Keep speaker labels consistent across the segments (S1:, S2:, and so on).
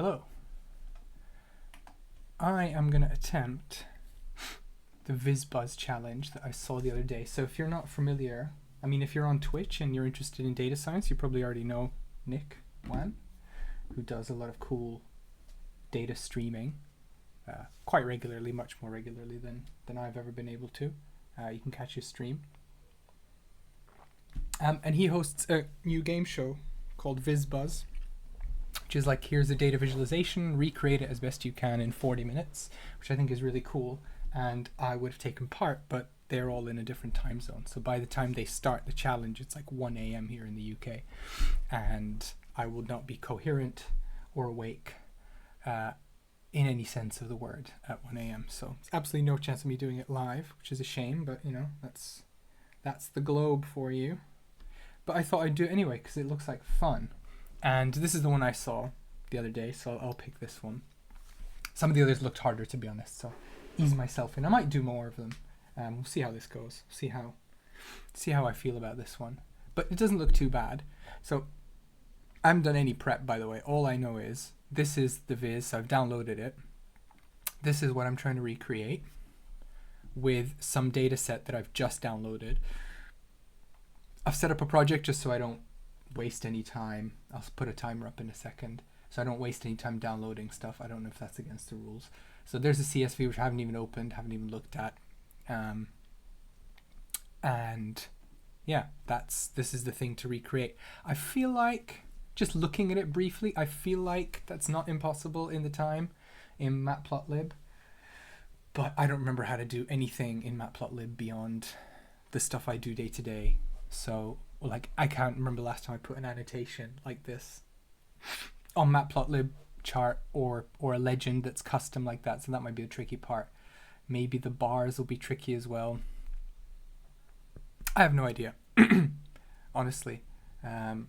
S1: Hello. I am going to attempt the Viz Buzz challenge that I saw the other day. So if you're not familiar, if you're on Twitch and you're interested in data science, you probably already know Nick Wan, who does a lot of cool data streaming quite regularly, much more regularly than I've ever been able to. You can catch his stream. And he hosts a new game show called Viz Buzz, which is like, here's a data visualization, recreate it as best you can in 40 minutes, which I think is really cool. And I would have taken part, but they're all in a different time zone. So by the time they start the challenge, it's like 1 a.m. here in the UK. And I will not be coherent or awake in any sense of the word at 1 a.m. So it's absolutely no chance of me doing it live, which is a shame, but that's the globe for you. But I thought I'd do it anyway because it looks like fun. And this is the one I saw the other day, so I'll pick this one. Some of the others looked harder, to be honest, so ease myself in. I might do more of them. We'll see how this goes. See how I feel about this one. But it doesn't look too bad. So I haven't done any prep, by the way. All I know is this is the Viz, so I've downloaded it. This is what I'm trying to recreate with some data set that I've just downloaded. I've set up a project just so I don't waste any time. I'll put a timer up in a second so I don't waste any time downloading stuff. I don't know if that's against the rules. So there's a CSV which I haven't even opened, haven't even looked at. And yeah, this is the thing to recreate. I feel like, just looking at it briefly, I feel like that's not impossible in the time in Matplotlib, but I don't remember how to do anything in Matplotlib beyond the stuff I do day to day. So like, I can't remember the last time I put an annotation like this on Matplotlib chart or a legend that's custom like that. So that might be the tricky part. Maybe the bars will be tricky as well. I have no idea, honestly. The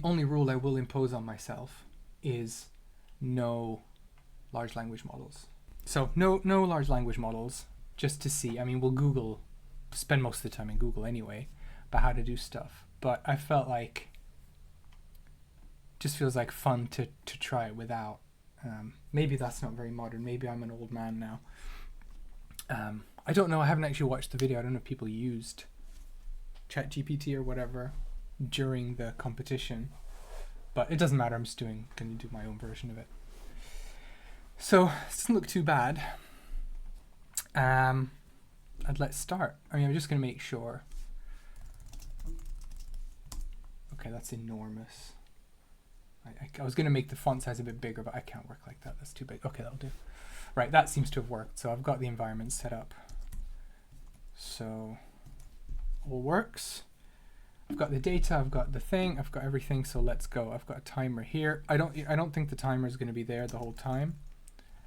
S1: only rule I will impose on myself is no large language models. So no large language models, just to see. We'll spend most of the time in Google anyway about how to do stuff. But I felt like, just feels like fun to try it without. Maybe that's not very modern. Maybe I'm an old man now. I don't know. I haven't actually watched the video. I don't know if people used ChatGPT or whatever during the competition, but it doesn't matter. I'm just going to do my own version of it. So it doesn't look too bad. Let's start. I'm just going to make sure. Okay, that's enormous. I was going to make the font size a bit bigger, but I can't work like that. That's too big. Okay, that'll do. Right, that seems to have worked. So I've got the environment set up. So all works. I've got the data, I've got the thing, I've got everything, so let's go. I've got a timer here. I don't think the timer is going to be there the whole time.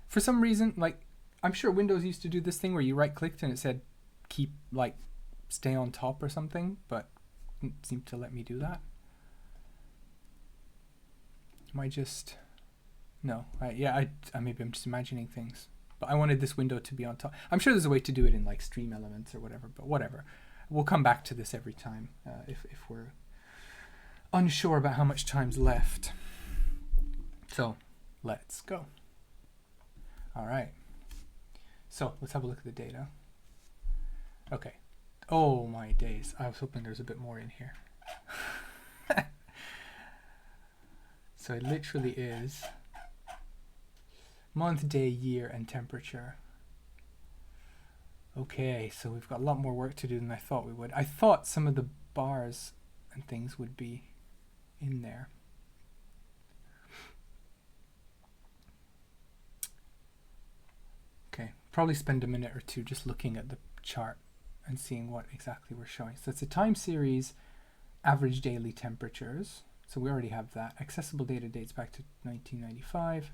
S1: For some reason, like, I'm sure Windows used to do this thing where you right-clicked and it said keep, like, stay on top or something, but it didn't seem to let me do that. Am I just... No. Maybe I'm just imagining things. But I wanted this window to be on top. I'm sure there's a way to do it in, like, Stream Elements or whatever, but whatever. We'll come back to this every time if we're unsure about how much time's left. So let's go. All right. So let's have a look at the data. Okay. Oh my days. I was hoping there was a bit more in here. So it literally is month, day, year, and temperature. Okay, so we've got a lot more work to do than I thought we would. I thought some of the bars and things would be in there. Okay, probably spend a minute or two just looking at the chart and seeing what exactly we're showing. So it's a time series, average daily temperatures. So we already have that. Accessible data dates back to 1995.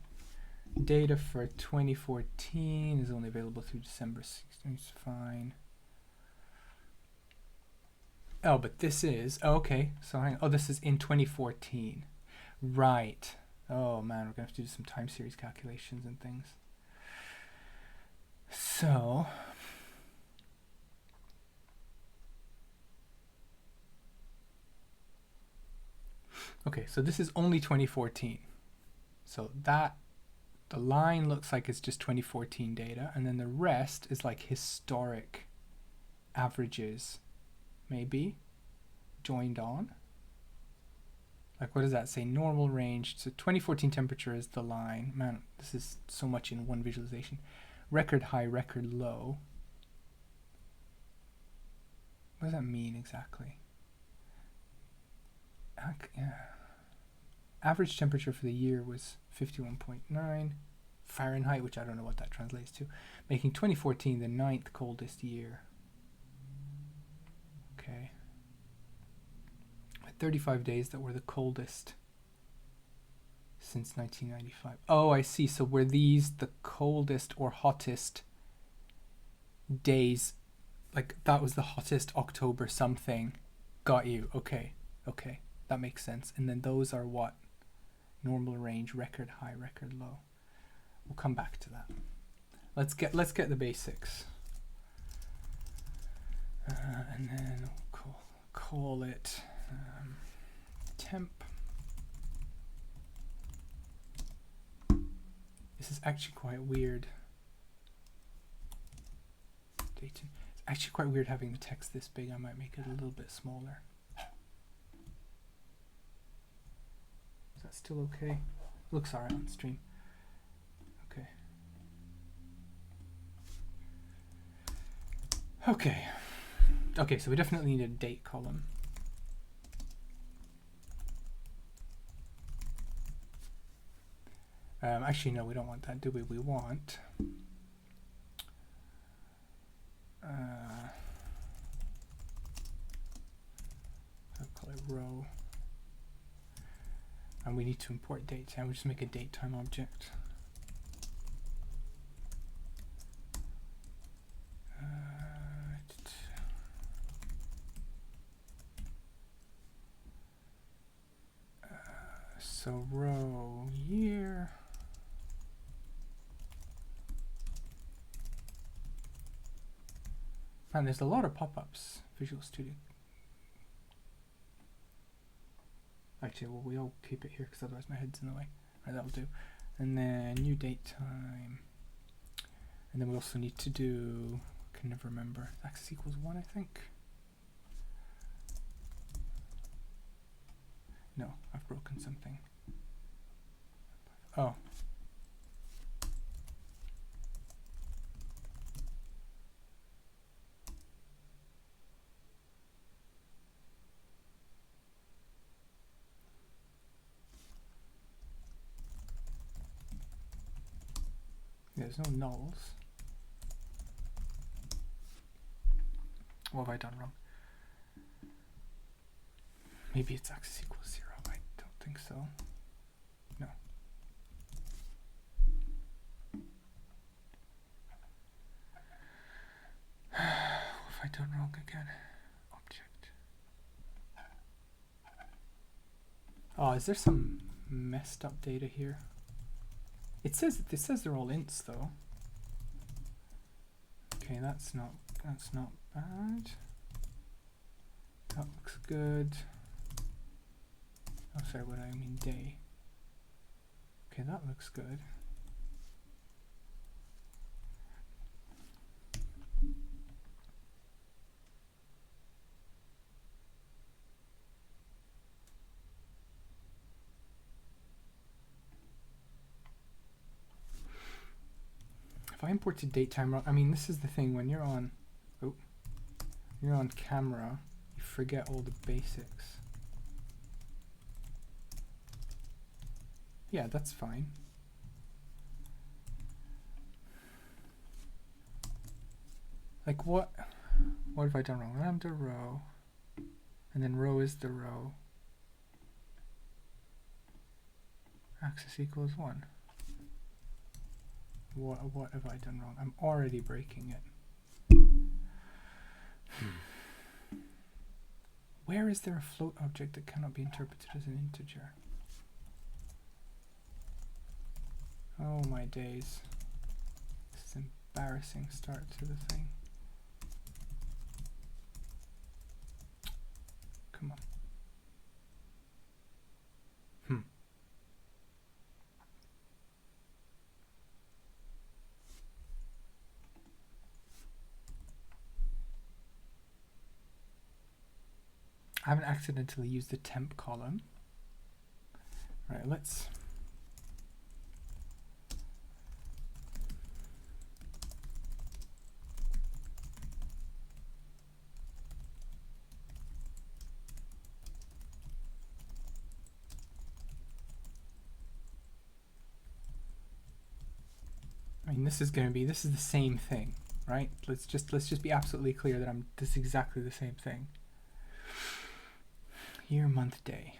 S1: Data for 2014 is only available through December 16th. It's fine. Oh, but this is... Oh, okay. So hang on. Oh, this is in 2014. Right. Oh, man. We're going to have to do some time series calculations and things. So... Okay, so this is only 2014. So that, the line looks like it's just 2014 data, and then the rest is like historic averages, maybe, joined on. Like, what does that say? Normal range. So 2014 temperature is the line. Man, this is so much in one visualization. Record high, record low. What does that mean exactly? Yeah. Average temperature for the year was 51.9 Fahrenheit, which I don't know what that translates to, making 2014 the 9th coldest year. Okay. 35 days that were the coldest since 1995. Oh, I see. So were these the coldest or hottest days? Like, that was the hottest October something. Got you. Okay. Okay. That makes sense. And then those are what? Normal range, record high, record low. We'll come back to that. Let's get the basics. And then we'll call it temp. This is actually quite weird. Dayton. It's actually quite weird having the text this big. I might make it a little bit smaller. Is that still okay? Looks alright on stream. Okay. Okay. Okay, so we definitely need a date column. Actually, no, we don't want that, do we? We want I'll call it row, and we need to import date, and we'll just make a date time object. So row year. And there's a lot of pop-ups, Visual Studio. Actually, well, we'll keep it here because otherwise my head's in the way. Right, that'll do. And then new date time. And then we also need to do, I can never remember, axis equals 1, I think. No, I've broken something. Oh. There's no nulls. What have I done wrong? Maybe it's axis equals 0. I don't think so. No. What have I done wrong again? Object. Oh, is there some messed up data here? It says they're all ints though. Okay, that's not bad. That looks good. Oh, sorry, what I mean day. Okay, that looks good. If I imported date time, I mean, this is the thing, when you're on camera, you forget all the basics. Yeah, that's fine. Like, what have I done wrong? Lambda row, and then row is the row. Axis equals 1. What have I done wrong? I'm already breaking it. Where is there a float object that cannot be interpreted as an integer? Oh my days. This is an embarrassing start to the thing. Come on. I haven't accidentally used the temp column. Right, let's... I mean, this is the same thing, right? Let's just be absolutely clear that this is exactly the same thing. Year, month, day.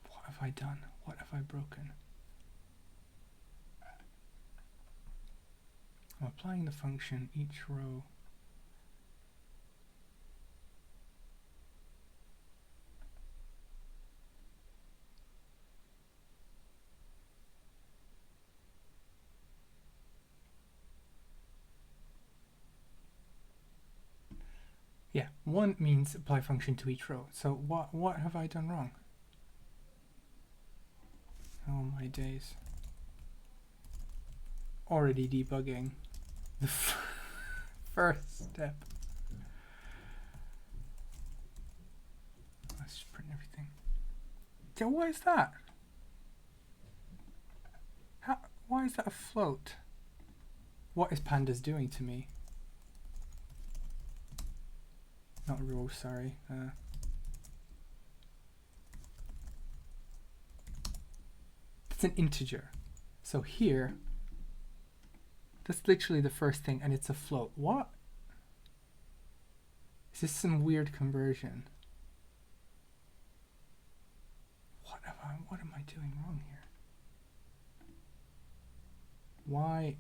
S1: What have I done? What have I broken? I'm applying the function each row. Yeah, one means apply function to each row. So what have I done wrong? Oh my days. Already debugging the first step. Let's just print everything. So what is that? Why is that a float? What is pandas doing to me? Not row, sorry. It's an integer. So here, that's literally the first thing, and it's a float. What? Is this some weird conversion? What am I doing wrong here? Why?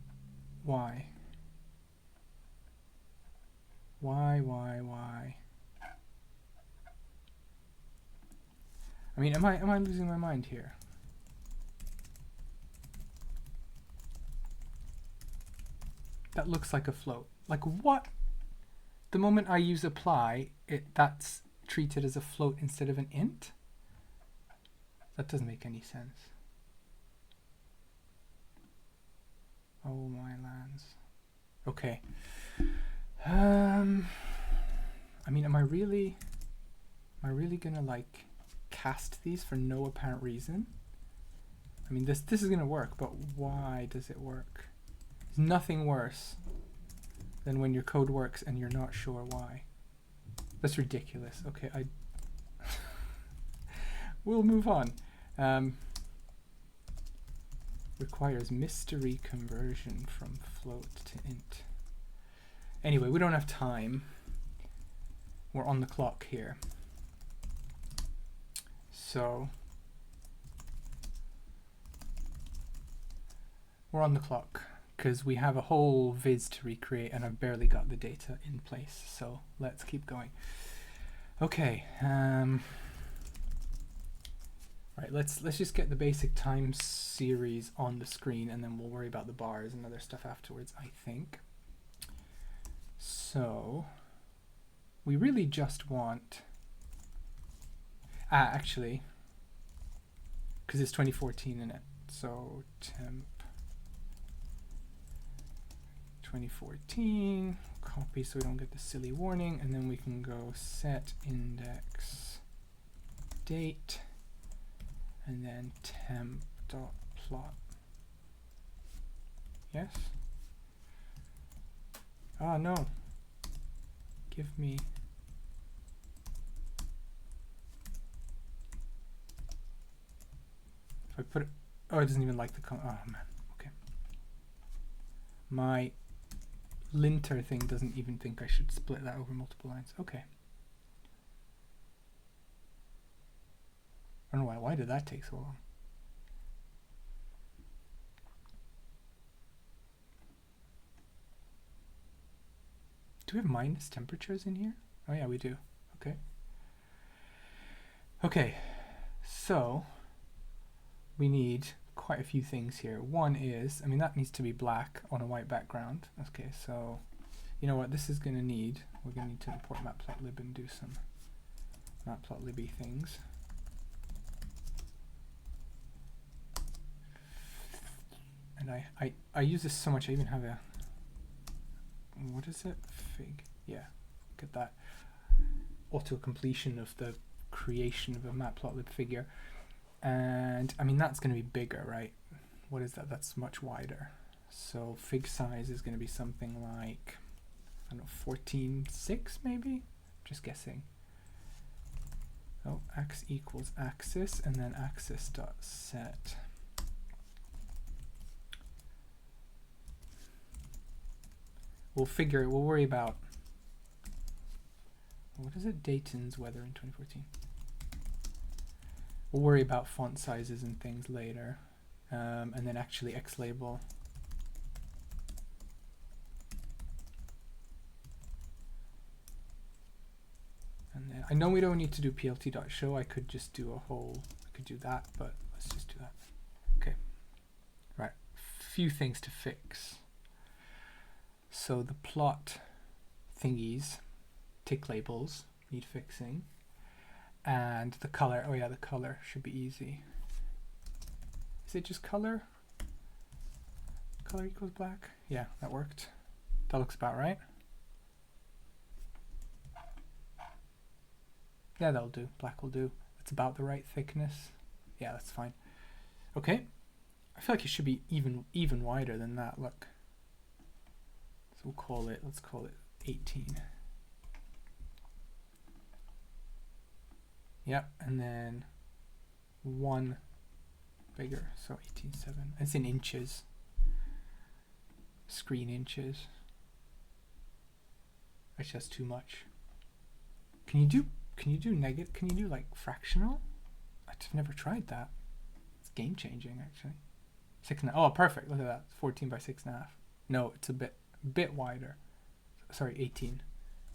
S1: I mean, am I losing my mind here? That looks like a float. Like what? The moment I use apply, that's treated as a float instead of an int? That doesn't make any sense. Oh my lands. Okay. I mean, am I really gonna like cast these for no apparent reason? I mean, this is gonna work, but why does it work? There's nothing worse than when your code works and you're not sure why. That's ridiculous. Okay, we'll move on. Requires mystery conversion from float to int. Anyway, we don't have time. We're on the clock here. So we're on the clock because we have a whole viz to recreate and I've barely got the data in place. So let's keep going. Okay. Right, let's just get the basic time series on the screen and then we'll worry about the bars and other stuff afterwards, I think. So we really just want actually, because it's 2014 in it, so temp 2014, copy so we don't get the silly warning, and then we can go set index date and then temp.plot. Yes? Ah, no. Give me... If I put it... Oh, it doesn't even like the... Oh, man. Okay. My linter thing doesn't even think I should split that over multiple lines. Okay. I don't know why did that take so long? Do we have minus temperatures in here? Oh yeah, we do. Okay. Okay, so we need quite a few things here. One is, I mean, that needs to be black on a white background. Okay, so you know what this is going to need? We're going to need to import matplotlib and do some matplotlib-y things. And I use this so much, I even have a, what is it? Fig. Yeah, get that auto completion of the creation of a matplotlib figure. And I mean, that's going to be bigger, right? What is that? That's much wider. So fig size is going to be something like, I don't know, 14.6 maybe? Just guessing. Oh, x equals axis, and then axis dot set. We'll worry about, what is it? Dayton's weather in 2014. We'll worry about font sizes and things later. And then actually X label. And then I know we don't need to do plt.show. I could just do I could do that, but let's just do that. Okay. Right. Few things to fix. So the plot thingies, tick labels, need fixing. And the color, oh yeah, the color should be easy. Is it just color? Color equals black? Yeah, that worked. That looks about right. Yeah, that'll do. Black will do. That's about the right thickness. Yeah, that's fine. Okay. I feel like it should be even wider than that. Look. So we'll call it, let's call it 18. Yep, and then 1 bigger, so 18.7. It's in inches. Screen inches. Actually, that's too much. Can you do negative? Can you do like fractional? I've never tried that. It's game changing actually. 6.5. Oh, perfect. Look at that. 14 by 6.5. No, it's a bit wider. Sorry, 18.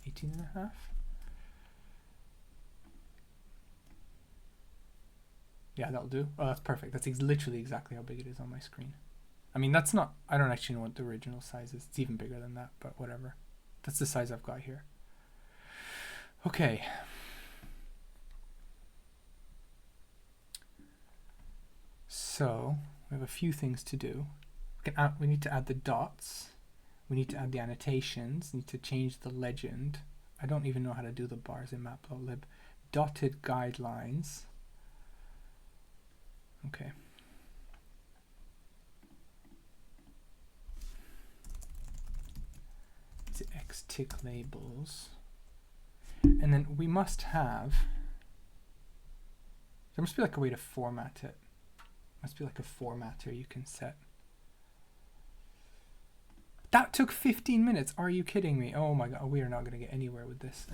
S1: 18.5. Yeah, that'll do. Oh, that's perfect. That's literally exactly how big it is on my screen. I mean, that's not, I don't actually know what the original size is. It's even bigger than that, but whatever. That's the size I've got here. Okay. So we have a few things to do. We need to add the dots. We need to add the annotations. We need to change the legend. I don't even know how to do the bars in matplotlib. Dotted guidelines. Okay. It's X tick labels. And then we must have, there must be like a way to format it. Must be like a formatter you can set. That took 15 minutes. Are you kidding me? Oh my god, we are not going to get anywhere with this.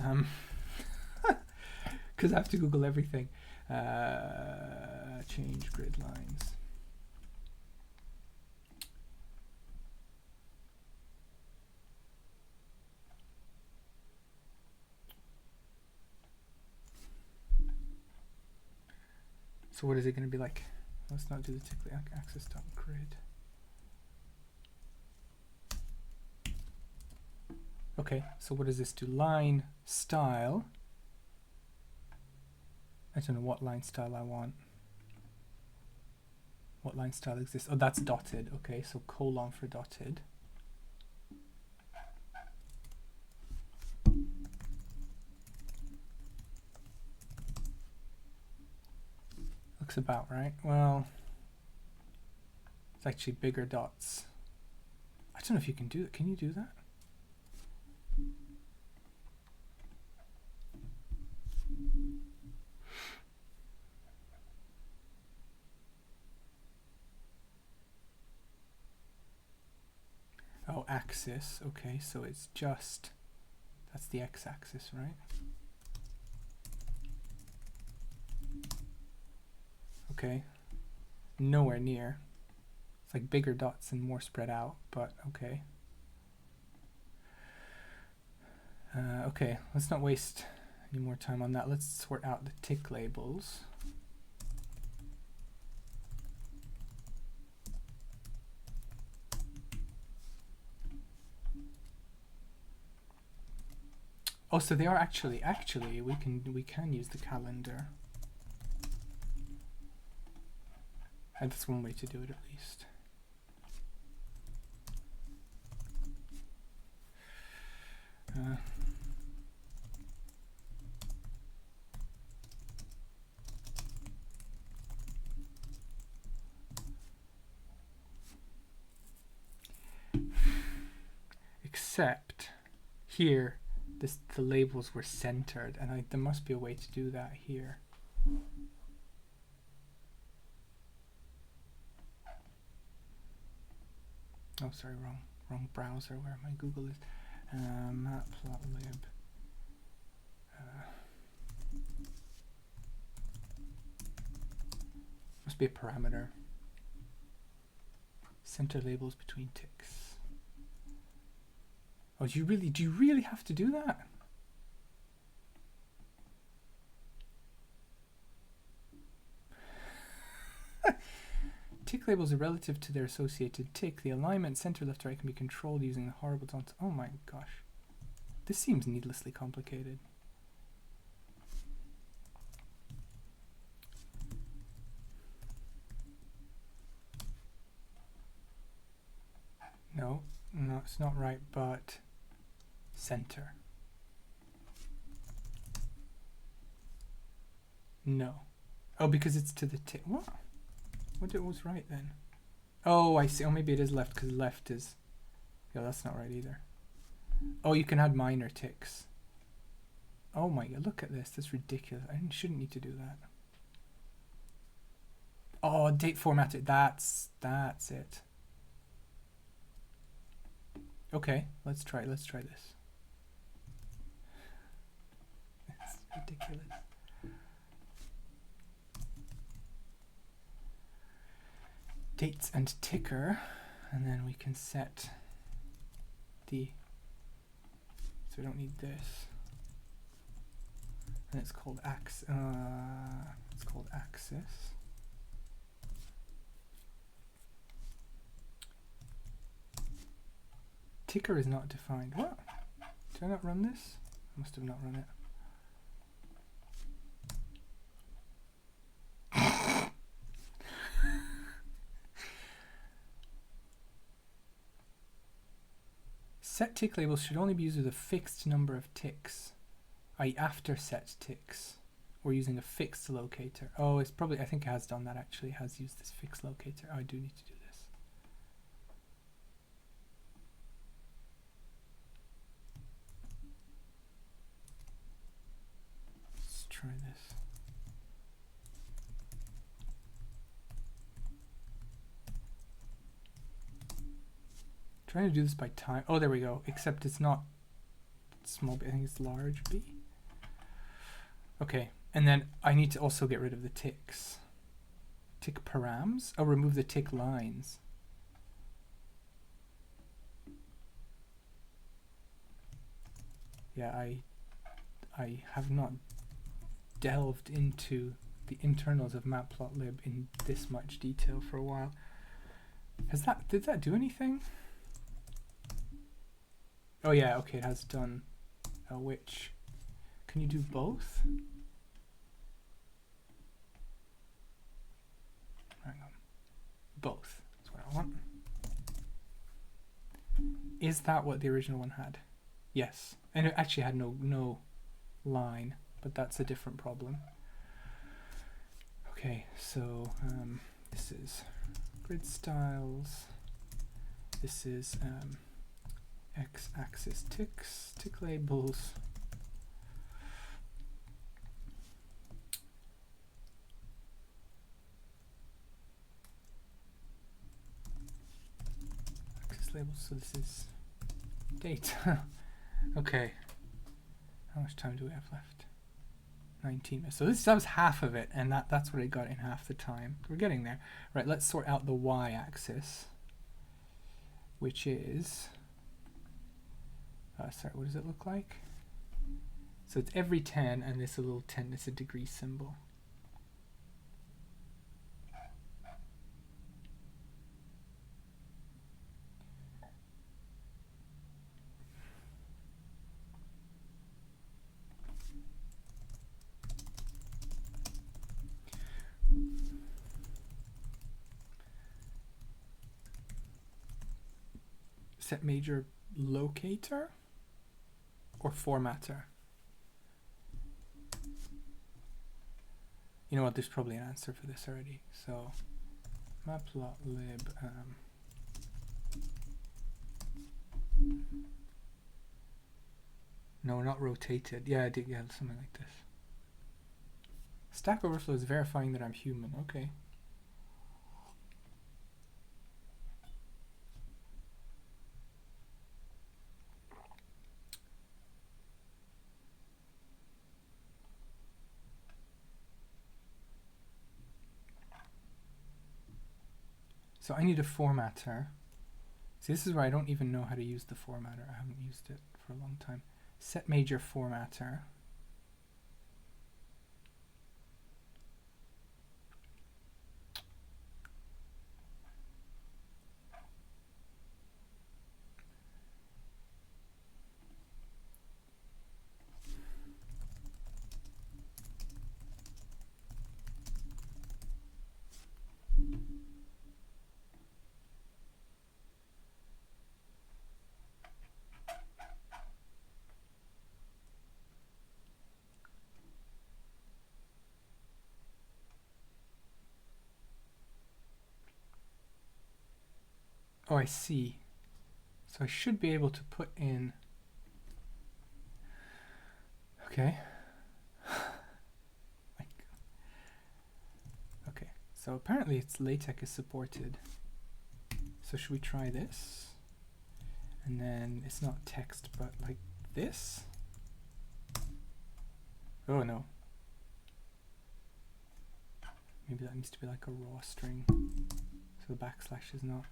S1: Because I have to Google everything. Change grid lines. So what is it going to be like? Let's not do the tick axis.grid. Okay, so what does this do? Line style. I don't know what line style I want. What line style exists? Oh, that's dotted. Okay, so colon for dotted. Looks about right. Well, it's actually bigger dots. I don't know if you can do it. Can you do that? Oh, axis. Okay, so it's just, that's the x-axis, right? Okay, nowhere near. It's like bigger dots and more spread out, but okay. Okay, let's not waste any more time on that. Let's sort out the tick labels. Oh, so they are actually we can use the calendar. And that's one way to do it at least. Except here, the labels were centered, and there must be a way to do that here. Oh, sorry, wrong browser where my Google is. Matplotlib. Must be a parameter. Center labels between ticks. Oh, do you really have to do that? Tick labels are relative to their associated tick. The alignment center left to right can be controlled using the horrible taunt. Oh my gosh. This seems needlessly complicated. No, it's not right, but center. No. Oh, because it's to the tick. What? What was right then? Oh, I see. Oh, maybe it is left because left is... Yeah, that's not right either. Oh, you can add minor ticks. Oh my god, look at this. That's ridiculous. I shouldn't need to do that. Oh, date formatted. That's it. Okay, let's try this. It's ridiculous. Dates and ticker, and then we can set the, so we don't need this, and it's called axis. Ticker is not defined. What? Did I not run this? I must have not run it. Set tick labels should only be used with a fixed number of ticks, i.e. after set ticks. We're using a fixed locator. Oh, it's probably, I think it has done that actually. It has used this fixed locator. Oh, I do need to do this. Let's try this. Trying to do this by time. Oh, there we go. Except it's not small b. I think it's large b. Okay, and then I need to also get rid of the ticks. Tick params. Oh, remove the tick lines. Yeah, I have not delved into the internals of Matplotlib in this much detail for a while. Did that do anything? Oh yeah, okay, it has done a which. Can you do both? Hang on. Both. That's what I want. Is that what the original one had? Yes. And it actually had no line, but that's a different problem. Okay, so this is grid styles. This is x-axis ticks, tick labels. Axis labels, so this is date. Okay. How much time do we have left? 19 minutes. So that was half of it, and that's what I got in half the time. We're getting there. Right, let's sort out the y-axis, which is... sorry, what does it look like? So it's every 10, and this little 10 is a degree symbol. Set major locator. or formatter? You know what? There's probably an answer for this already. So matplotlib. No, not rotated. Yeah, I did. Yeah, something like this. Stack Overflow is verifying that I'm human. Okay. So I need a formatter. See, this is where I don't even know how to use the formatter. I haven't used it for a long time. Set major formatter. Oh, I see. So I should be able to put in. Okay. Okay. So apparently it's LaTeX is supported. So should we try this? And then it's not text, but like this. Oh no. Maybe that needs to be like a raw string. So the backslash is not.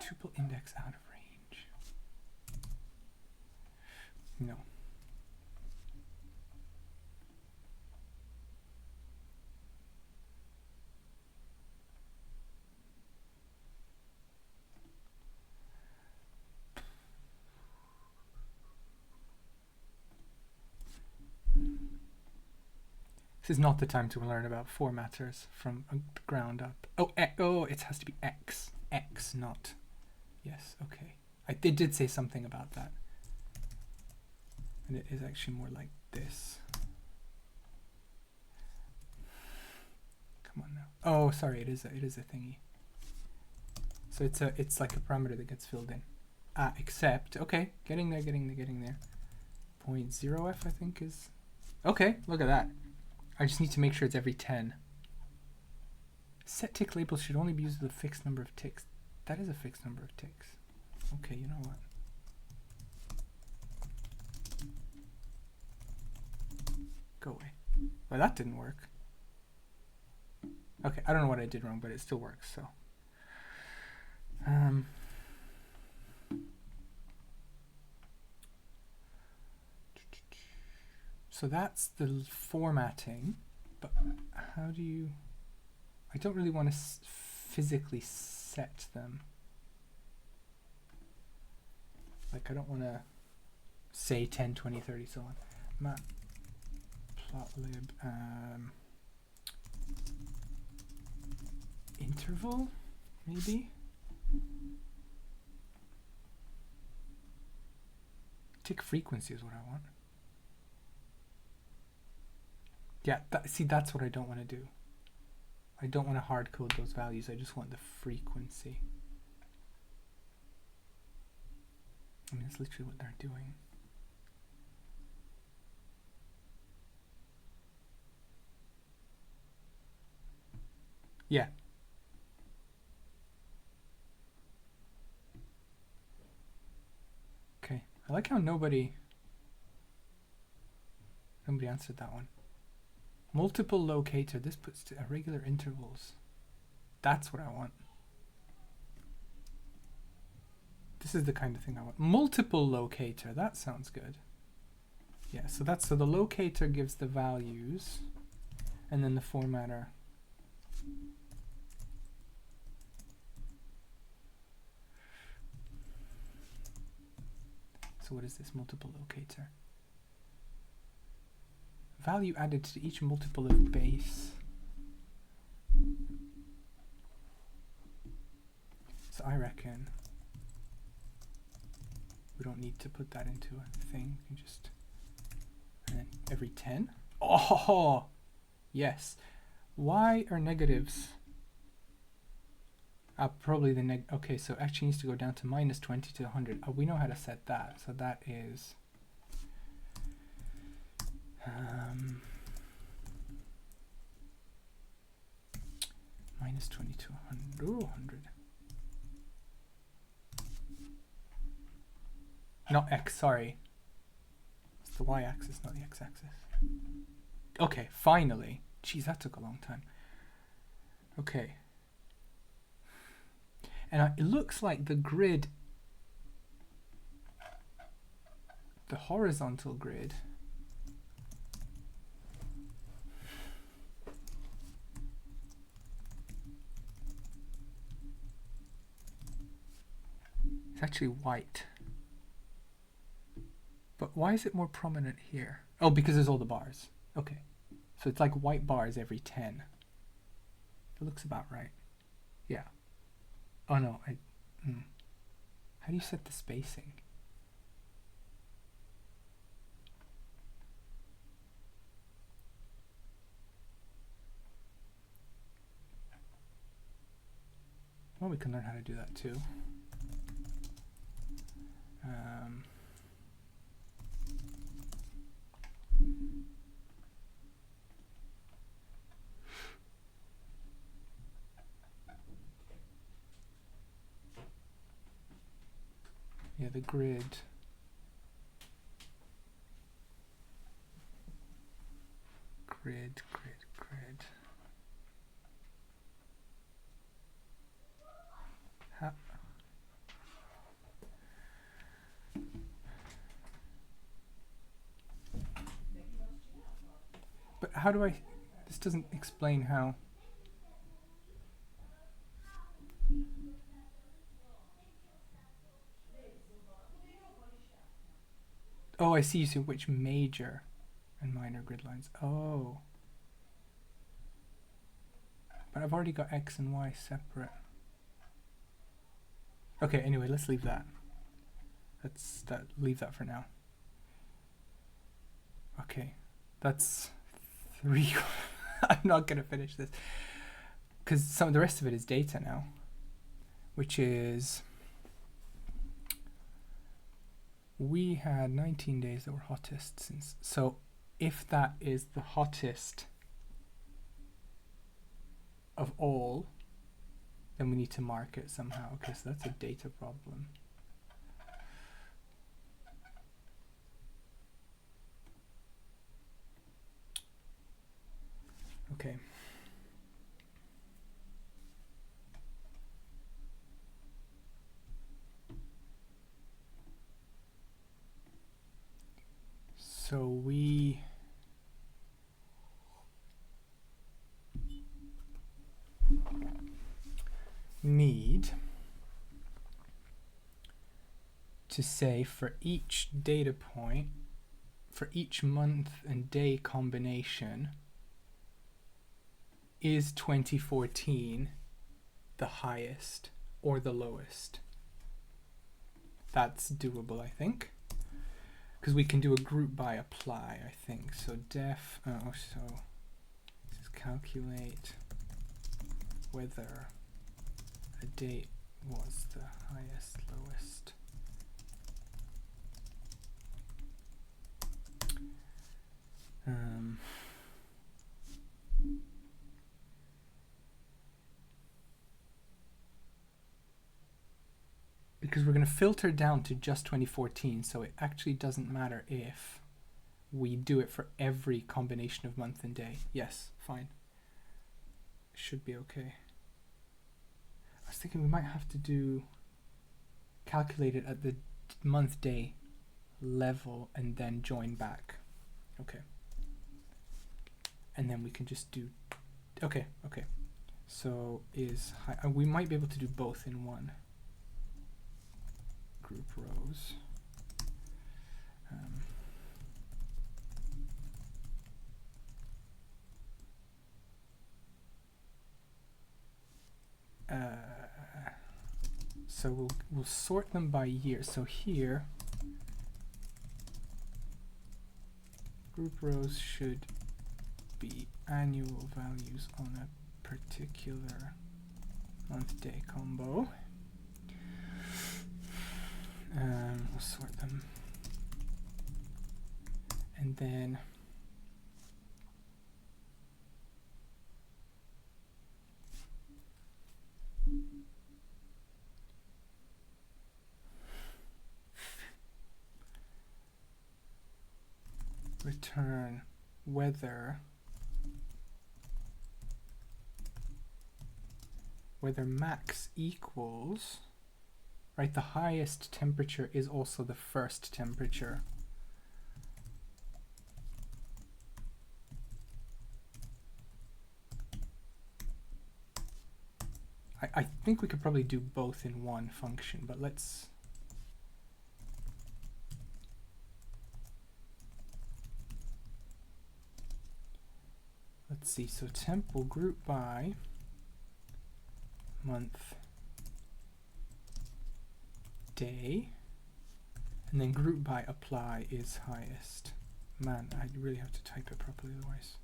S1: Tuple index out of range. No. This is not the time to learn about formatters from the ground up. Oh, oh, it has to be X. X, not. Yes, okay. They did say something about that. And it is actually more like this. Come on now. Oh, sorry, it is a thingy. So it's like a parameter that gets filled in. Except, okay, getting there. 0.0f I think is. Okay, look at that. I just need to make sure it's every 10. Set tick labels should only be used with a fixed number of ticks. That is a fixed number of ticks. Okay, you know what? Go away. Well, that didn't work. Okay, I don't know what I did wrong, but it still works, so. So that's the formatting, but how do you... I don't really want to physically set them. Like I don't want to say 10, 20, 30, so on. Matplotlib interval, maybe? Tick frequency is what I want. Yeah, see, that's what I don't want to do. I don't want to hard code those values. I just want the frequency. I mean, that's literally what they're doing. Yeah. Okay. I like how nobody answered that one. Multiple locator. This puts to irregular intervals. That's what I want. This is the kind of thing I want. Multiple locator. That sounds good. Yeah, so the locator gives the values, and then the formatter. So what is this multiple locator? Value added to each multiple of base. So I reckon We don't need to put that into a thing. We can just, and then every 10. Oh, yes. Why are negatives? Probably the okay, so it actually needs to go down to -20 to 100. We know how to set that. So that is -20 to 100. Ooh, 100. Not x, sorry. It's the y-axis, not the x-axis. Okay, finally. Jeez, that took a long time. Okay. And it looks like the grid, the horizontal grid, is actually white. But why is it more prominent here? Oh, because there's all the bars. Okay. So it's like white bars every 10. It looks about right. Yeah. Oh no, how do you set the spacing? Well, we can learn how to do that too. Yeah, the grid. Grid. But how do I, this doesn't explain how. Oh, I see, so which major and minor grid lines. Oh. But I've already got X and Y separate. Okay, anyway, let's leave that. Leave that for now. Okay, that's 3. I'm not gonna finish this because some of the rest of it is data now, which is we had 19 days that were hottest since. So if that is the hottest of all, then we need to mark it somehow. Okay, so that's a data problem. Okay. So we need to say for each data point, for each month and day combination, is 2014 the highest or the lowest? That's doable, I think, because we can do a group by apply, I think. So so this is calculate whether a date was the highest, lowest. Because we're going to filter down to just 2014, so it actually doesn't matter if we do it for every combination of month and day. Yes, fine. Should be okay. I was thinking we might have to calculate it at the month day level and then join back. Okay. And then we can just do, okay. So we might be able to do both in one. Group rows. So we'll sort them by year. So here group rows should be annual values on a particular month-day combo. We'll sort them. And then return whether max equals, right, the highest temperature is also the first temperature. I think we could probably do both in one function, but let's see. So temp will group by month, day, and then group by apply is highest. Man, I really have to type it properly otherwise.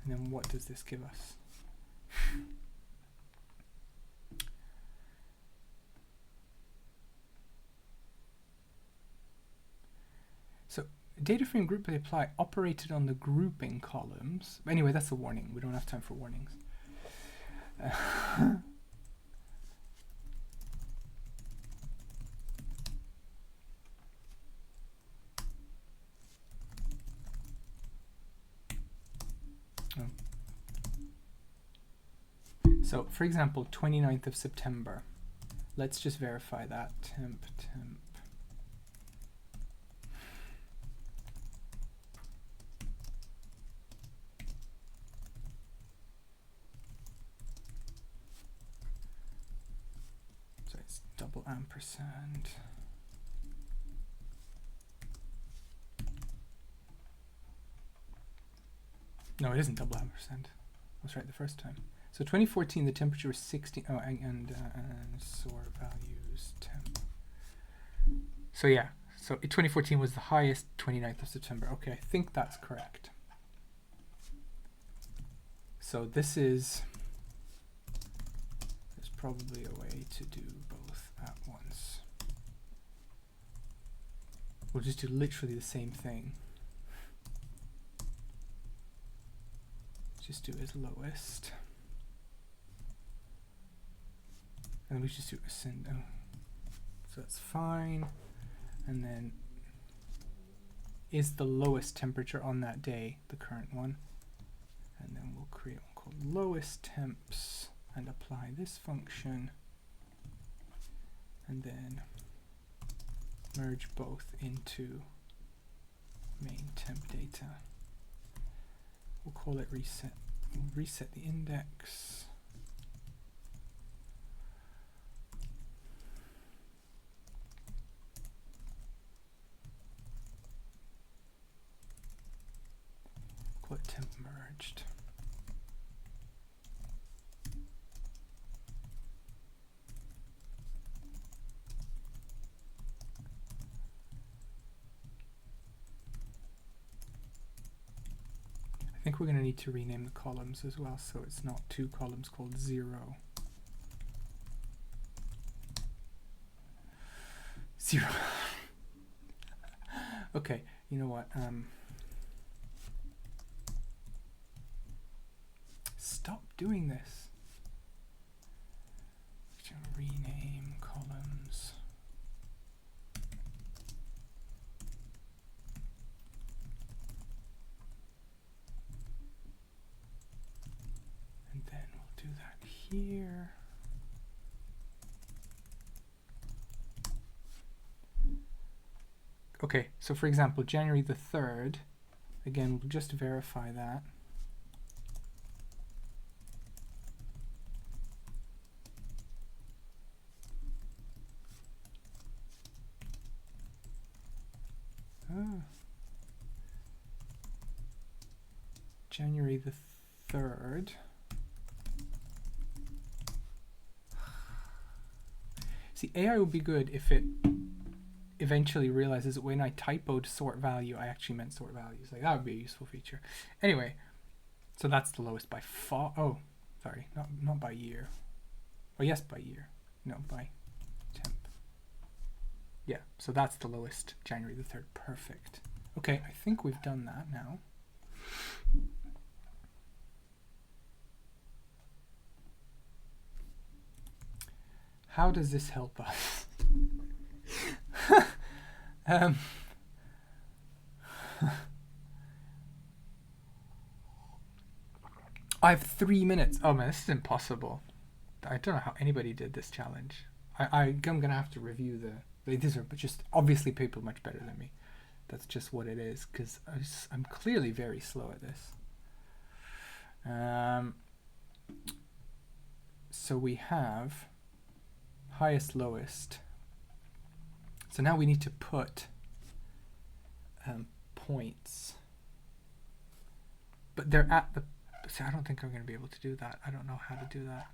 S1: And then what does this give us? So data frame group by apply operated on the grouping columns. Anyway, that's a warning. We don't have time for warnings. So, for example, 29th of September. Let's just verify that. Temp. So it's double ampersand. No, it isn't double ampersand. I was right the first time. So 2014, the temperature was 60. Oh, and sort values temp. So yeah, so 2014 was the highest 29th of September. Okay, I think that's correct. So this is, there's probably a way to do both at once. We'll just do literally the same thing. Just do as lowest. And we just do ascend. Oh. So that's fine. And then is the lowest temperature on that day the current one? And then we'll create one called lowest temps and apply this function. And then merge both into main temp data. We'll call it reset. We'll reset the index. Call it temp merged. I think we're going to need to rename the columns as well, so it's not two columns called 0. 0. Okay, you know what? Stop doing this. Rename columns. And then we'll do that here. Okay, so for example, January the 3rd, again, we'll just verify that. January the 3rd. See, AI would be good if it eventually realized is that when I typoed sort value, I actually meant sort values. Like that would be a useful feature. Anyway, so that's the lowest by far. Oh, sorry, not by year. Oh yes, by year. No, by temp. Yeah, so that's the lowest, January the 3rd. Perfect. Okay, I think we've done that now. How does this help us? I have 3 minutes. Oh man, this is impossible. I don't know how anybody did this challenge. I'm gonna have to review these are just obviously people much better than me. That's just what it is, because I'm clearly very slow at this. So we have highest, lowest. So now we need to put points, but they're at the. See, I don't think I'm going to be able to do that. I don't know how to do that.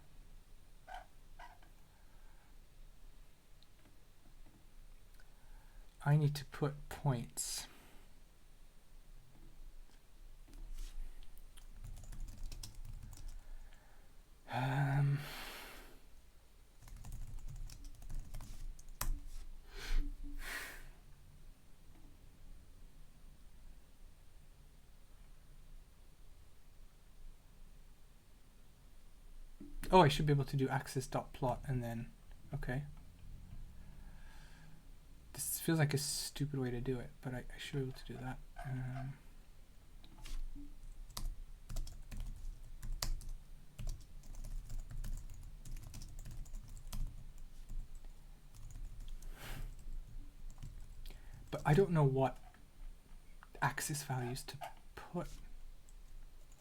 S1: I need to put points. Oh, I should be able to do axis.plot and then, okay. This feels like a stupid way to do it, but I should be able to do that. But I don't know what axis values to put.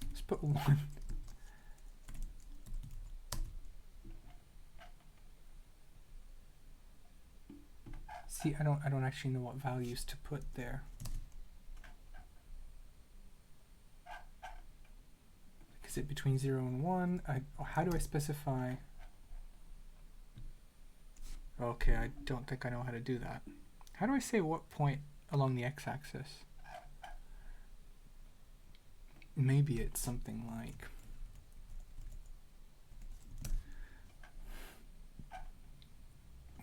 S1: Let's put 1. See, I don't actually know what values to put there. Is it between 0 and 1? How do I specify? Okay, I don't think I know how to do that. How do I say what point along the x-axis? Maybe it's something like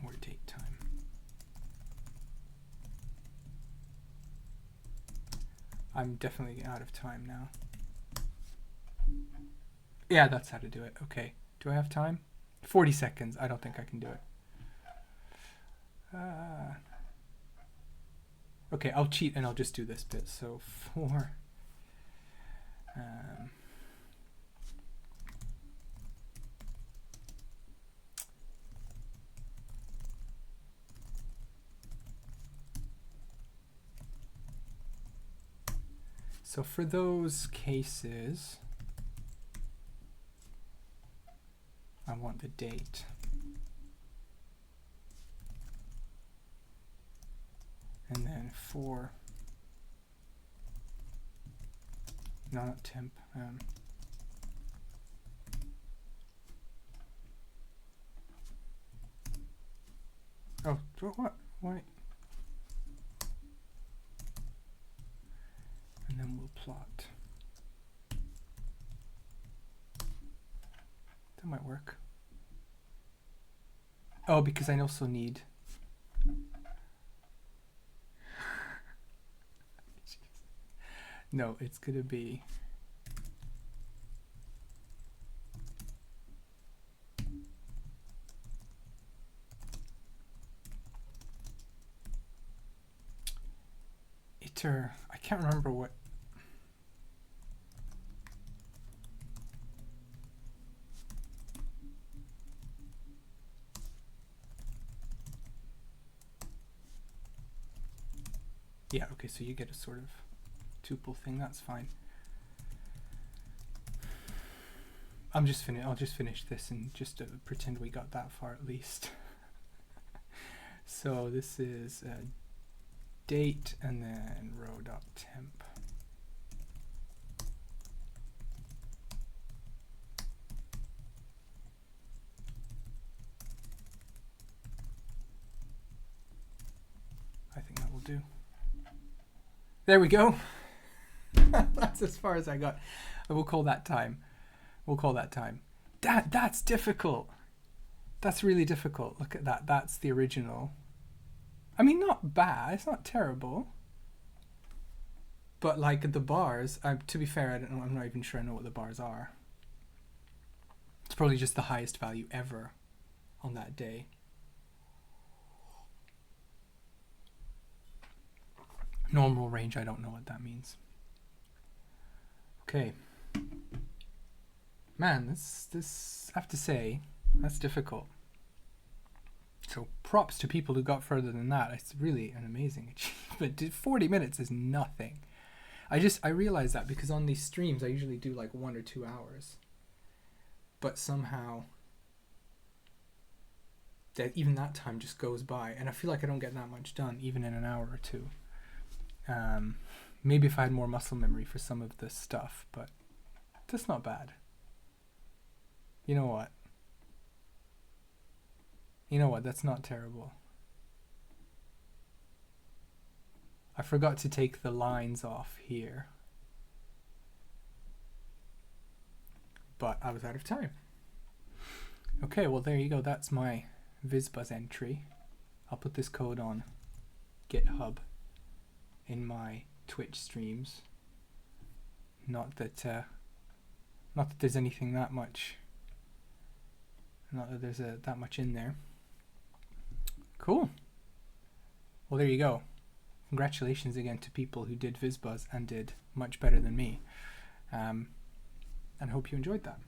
S1: or date time. I'm definitely out of time now. Yeah, that's how to do it. Okay. Do I have time? 40 seconds. I don't think I can do it. Okay, I'll cheat and I'll just do this bit. So 4. So for those cases, I want the date. And then for, no, not temp. Oh, what? Why? And then we'll plot. That might work. Oh, because I also need. No, it's gonna be. I can't remember what. Yeah, okay, so you get a sort of tuple thing, that's fine. I'll just finish this and just pretend we got that far at least. So this is date and then row.temp. do. There we go. That's as far as I got. We'll call that time. We'll call that time. That's difficult. That's really difficult. Look at that. That's the original. I mean, not bad. It's not terrible. But like the bars, to be fair, I don't know. I'm not even sure I know what the bars are. It's probably just the highest value ever on that day. Normal range, I don't know what that means. Okay. Man, this I have to say, that's difficult. So props to people who got further than that. It's really an amazing achievement. 40 minutes is nothing. I realize that because on these streams I usually do like 1 or 2 hours. But somehow that even that time just goes by, and I feel like I don't get that much done even in an hour or two. Maybe if I had more muscle memory for some of this stuff, but that's not bad. You know what? That's not terrible. I forgot to take the lines off here. But I was out of time. Okay, well there you go. That's my Viz Buzz entry. I'll put this code on GitHub in my Twitch streams. Not that there's anything that much. Not that there's that much in there. Cool. Well, there you go. Congratulations again to people who did Viz Buzz and did much better than me. And hope you enjoyed that.